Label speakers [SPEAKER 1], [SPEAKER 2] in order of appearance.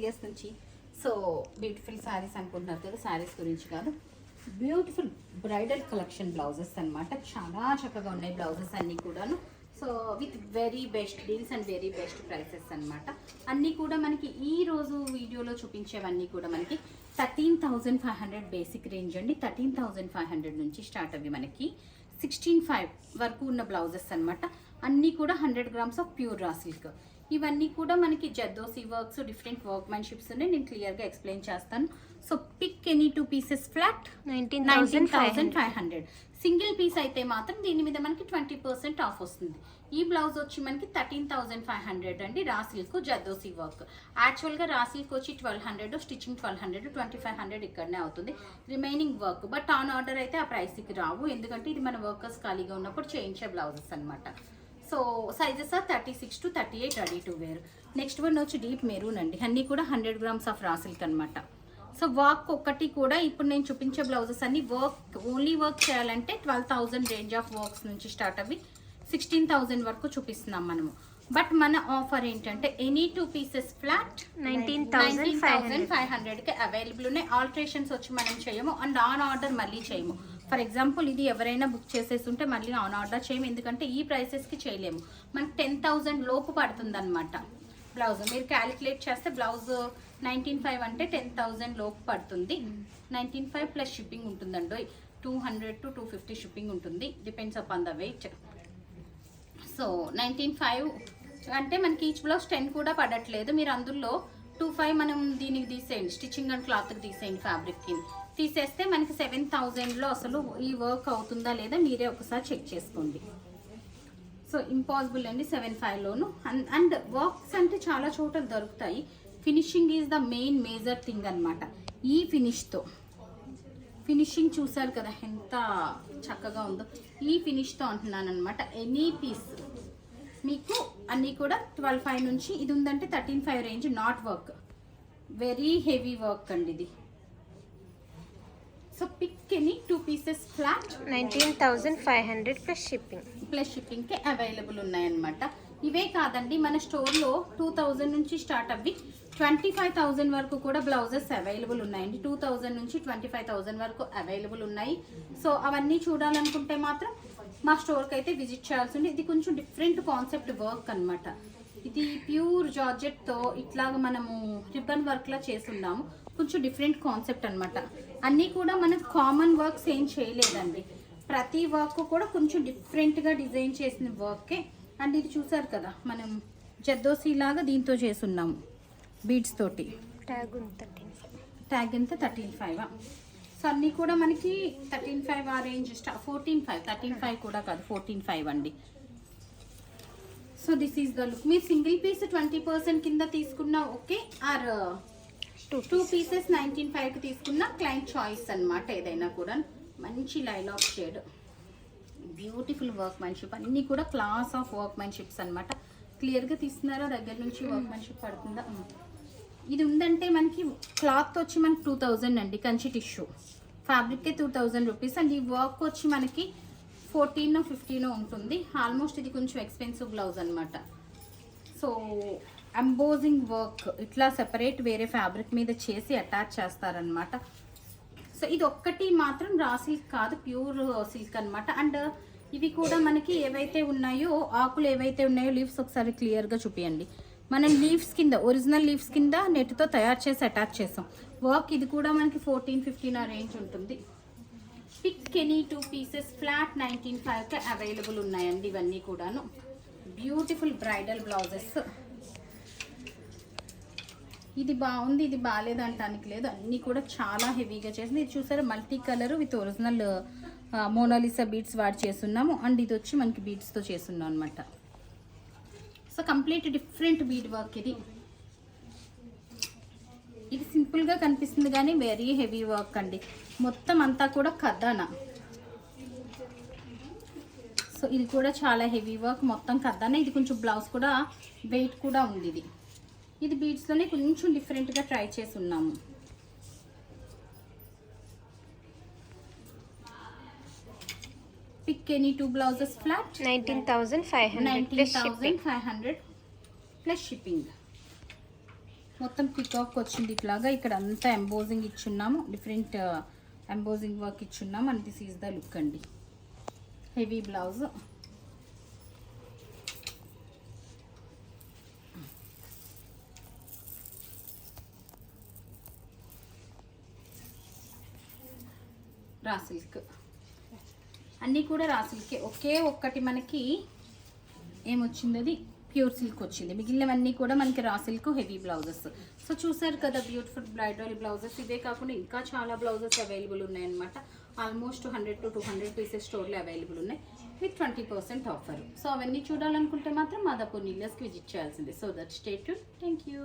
[SPEAKER 1] Years నుంచి. So beautiful saris అనుకుంటున్నారు కదా, శారీస్ గురించి కాదు, బ్యూటిఫుల్ బ్రైడల్ కలెక్షన్ బ్లౌజెస్ అన్నమాట. చాలా చక్కగా ఉన్నాయి బ్లౌజెస్ అన్నీ కూడాను. So with very best deals and very best prices అన్నమాట. అన్నీ కూడా మనకి ఈ రోజు వీడియోలో చూపించేవన్నీ కూడా మనకి 13,500 బేసిక్ రేంజ్ అండి. 13,500 నుంచి స్టార్ట్ అవి మనకి 16,500 వరకు ఉన్న బ్లౌజెస్ అన్నమాట. అన్నీ కూడా 100 grams of pure raw silk. ఇవన్నీ కూడా మనకి zardozi works, different workmanships ఉన్నాయి. నేను క్లియర్గా ఎక్స్ప్లెయిన్ చేస్తాను. So pick any 2 pieces flat 19,500. Single piece అయితే మాత్రం దీని మీద మనకి 20% ఆఫ్ వస్తుంది. ఈ బ్లౌజ్ వచ్చి మనకి 13,500 అండి. Raw silk zardozi work. యాక్చువల్గా రా సిల్క్ వచ్చి 1,200, స్టిచ్చింగ్ 1,200, 2,500 ఇక్కడనే అవుతుంది remaining work. But on order అయితే ఆ ప్రైస్కి రావు, ఎందుకంటే ఇది మన వర్కర్స్ ఖాళీగా ఉన్నప్పుడు చేయించే బ్లౌజెస్ అనమాట. So sizes are 36 to 38 ready to wear. Next one వచ్చి డీప్ మెరూన్ అండి. అన్నీ కూడా 100 grams ఆఫ్ రా సిల్క్ అనమాట. సో వర్క్ ఒక్కటి కూడా ఇప్పుడు నేను చూపించే బ్లౌజెస్ అన్ని వర్క్ ఓన్లీ వర్క్ చేయాలంటే 12,000 రేంజ్ ఆఫ్ వర్క్స్ నుంచి స్టార్ట్ అవి 16,000 వరకు చూపిస్తున్నాం మనము. బట్ మన ఆఫర్ ఏంటంటే ఎనీ 2 pieces ఫ్లాట్ 19,500కి అవైలబుల్ ఉన్నాయి. ఆల్టరేషన్స్ వచ్చి మనం చేయము అండ్ ఆన్ ఆర్డర్ మళ్ళీ చేయము. ఫర్ ఎగ్జాంపుల్ ఇది ఎవరైనా బుక్ చేసేసి ఉంటే మళ్ళీ ఆన్ ఆర్డర్ చేయము, ఎందుకంటే ఈ ప్రైసెస్కి చేయలేము. మనకి 10,000 లోపు పడుతుంది అనమాట బ్లౌజ్. మీరు క్యాలిక్యులేట్ చేస్తే బ్లౌజ్ 19,500 అంటే 10,000 లోపు పడుతుంది. 19,500 ప్లస్ షిప్పింగ్ ఉంటుందండి. 200 to 250 షిప్పింగ్ ఉంటుంది, depends upon the weight. So 19,500 అంటే మనకి ఈచ్ బ్లౌజ్ 10 కూడా పడట్లేదు. మీరు అందులో 2,500 మనం దీనికి తీసేయండి, స్టిచ్చింగ్ అండ్ క్లాత్కి తీసేయండి, ఫ్యాబ్రిక్కి తీసేస్తే మనకి 7,000లో అసలు ఈ వర్క్ అవుతుందా లేదా మీరే ఒకసారి చెక్ చేసుకోండి. సో ఇంపాసిబుల్ అండి 7,500లోను. అండ్ వర్క్స్ అంటే చాలా చోట్ల దొరుకుతాయి. Finishing is the main major thing అనమాట. ఈ ఫినిష్తో ఫినిషింగ్ చూసారు కదా ఎంత చక్కగా ఉందో. ఈ ఫినిష్తో అంటున్నాను అనమాట. ఎనీ పీస్ మీకు అన్నీ కూడా 12,500 నుంచి ఇది ఉందంటే 13,500 range. Not work, very heavy work అండి ఇది. So pick any 2 pieces flat
[SPEAKER 2] 19,500 plus
[SPEAKER 1] షిప్పింగ్కి అవైలబుల్ ఉన్నాయన్నమాట. ఇవే కాదండి, మన స్టోర్లో 2,000 నుంచి స్టార్ట్ అవ్వి 25,000 వరకు కూడా బ్లౌజెస్ అవైలబుల్ ఉన్నాయండి. 2,000 నుంచి 25,000 వరకు అవైలబుల్ ఉన్నాయి. సో అవన్నీ చూడాలనుకుంటే మాత్రం మా స్టోర్కి అయితే విజిట్ చేయాల్సి ఉంది. ఇది కొంచెం డిఫరెంట్ కాన్సెప్ట్ వర్క్ అనమాట. ఇది ప్యూర్ జార్జెట్తో ఇట్లాగ మనము రిబ్బన్ వర్క్లా చేస్తున్నాము. కొంచెం డిఫరెంట్ కాన్సెప్ట్ అనమాట. అన్నీ కూడా మనం కామన్ వర్క్స్ ఏం చేయలేదండి. ప్రతి వర్క్ కూడా కొంచెం డిఫరెంట్గా డిజైన్ చేసిన వర్కే. అండ్ ఇది చూసారు కదా మనం జద్దోసి లాగా దీంతో చేస్తున్నాము బీడ్స్ తోటి. ట్యాగ్ ఎంత 13,500. సో అన్నీ కూడా మనకి 13,500 ఆ రేంజ్ 14,500. 13,500 కూడా కాదు 14,500 అండి. So this is the look. మీరు సింగిల్ పీస్ 20% కింద తీసుకున్నా ఓకే, ఆర్ 2 pieces 19,500కి తీసుకున్న క్లయింట్ చాయిస్ అనమాట. ఏదైనా కూడా మంచి లైలాక్ షేడ్, బ్యూటిఫుల్ వర్క్ మ్యాన్షిప్, అన్నీ కూడా క్లాస్ ఆఫ్ వర్క్ మ్యాన్షిప్స్ అనమాట. క్లియర్గా తీస్తున్నారా, దగ్గర నుంచి వర్క్ మ్యాన్షిప్ పడుతుందా. ఇది ఉందంటే మనకి క్లాత్ వచ్చి మనకి 2,000 అండి. కంచి టిష్యూ ఫ్యాబ్రిక్కే 2,000 రూపీస్. అండ్ ఈ వర్క్ వచ్చి మనకి 14 or 15 ఉంటుంది. ఆల్మోస్ట్ ఇది కొంచెం ఎక్స్పెన్సివ్ బ్లౌజ్ అనమాట. సో ఎంబోజింగ్ వర్క్ ఇట్లా సెపరేట్ వేరే ఫ్యాబ్రిక్ మీద చేసి అటాచ్ చేస్తారనమాట. సో ఇది ఒక్కటి మాత్రం రా సిల్క్ కాదు, ప్యూర్ సిల్క్ అనమాట. అండ్ ఇవి కూడా మనకి ఏవైతే ఉన్నాయో ఆకులు ఏవైతే ఉన్నాయో లీవ్స్ ఒకసారి క్లియర్గా చూపించండి. మనం లీవ్స్ కింద ఒరిజినల్ లీవ్స్ కింద నెట్తో తయారు చేసి అటాచ్ చేసాం వర్క్. ఇది కూడా మనకి 14-15 ఆ రేంజ్ ఉంటుంది. పిక్ ఎనీ 2 pieces ఫ్లాట్ 19,500కి అవైలబుల్ ఉన్నాయండి. ఇవన్నీ కూడాను బ్యూటిఫుల్ బ్రైడల్ బ్లౌజెస్. ఇది బాగుంది, ఇది బాగాలేదు అంటానికి లేదు, అన్నీ కూడా చాలా హెవీగా చేసింది. ఇది చూసారా multi colour with original Monalisa beads వాడి చేస్తున్నాము. అండ్ ఇది వచ్చి మనకి బీడ్స్తో చేస్తున్నాం అనమాట. So complete different bead work ఇది. ఇది సింపుల్గా కనిపిస్తుంది కానీ వెరీ హెవీ వర్క్ అండి. మొత్తం అంతా కూడా కథానా. సో ఇది కూడా చాలా హెవీ వర్క్, మొత్తం కథానా. ఇది కొంచెం బ్లౌజ్ కూడా వెయిట్ కూడా ఉంది. ఇది బీడ్స్లోనే కొంచెం డిఫరెంట్గా ట్రై చేసి ఉన్నాము. Pick any 2 blouses flat.
[SPEAKER 2] 19,500
[SPEAKER 1] 19,500 plus shipping. మొత్తం పికాక్ వచ్చింది ఇట్లాగా. ఇక్కడ అంతా ఎంబోజింగ్ ఇచ్చున్నాము, డిఫరెంట్ ఎంబోజింగ్ వర్క్ ఇచ్చున్నాము and this is the look అండి. Heavy blouse. రా సిల్క్ అన్నీ కూడా రా సిల్కే. ఒకే ఒక్కటి మనకి ఏమొచ్చింది, అది ప్యూర్ సిల్క్ వచ్చింది. మిగిలినవన్నీ కూడా మనకి raw silk heavy blouses. So చూసారు కదా బ్యూటిఫుల్ బ్రైడల్ బ్లౌజెస్. ఇదే కాకుండా ఇంకా చాలా బ్లౌజెస్ అవైలబుల్ ఉన్నాయన్నమాట. ఆల్మోస్ట్ 100 to 200 పీసెస్ స్టోర్లో అవైలబుల్ ఉన్నాయి విత్ 20% ఆఫర్. సో అవన్నీ చూడాలనుకుంటే మాత్రం మాదాపూర్ నీలర్స్కి విజిట్ చేయాల్సిందే. So that stay tune. Thank you.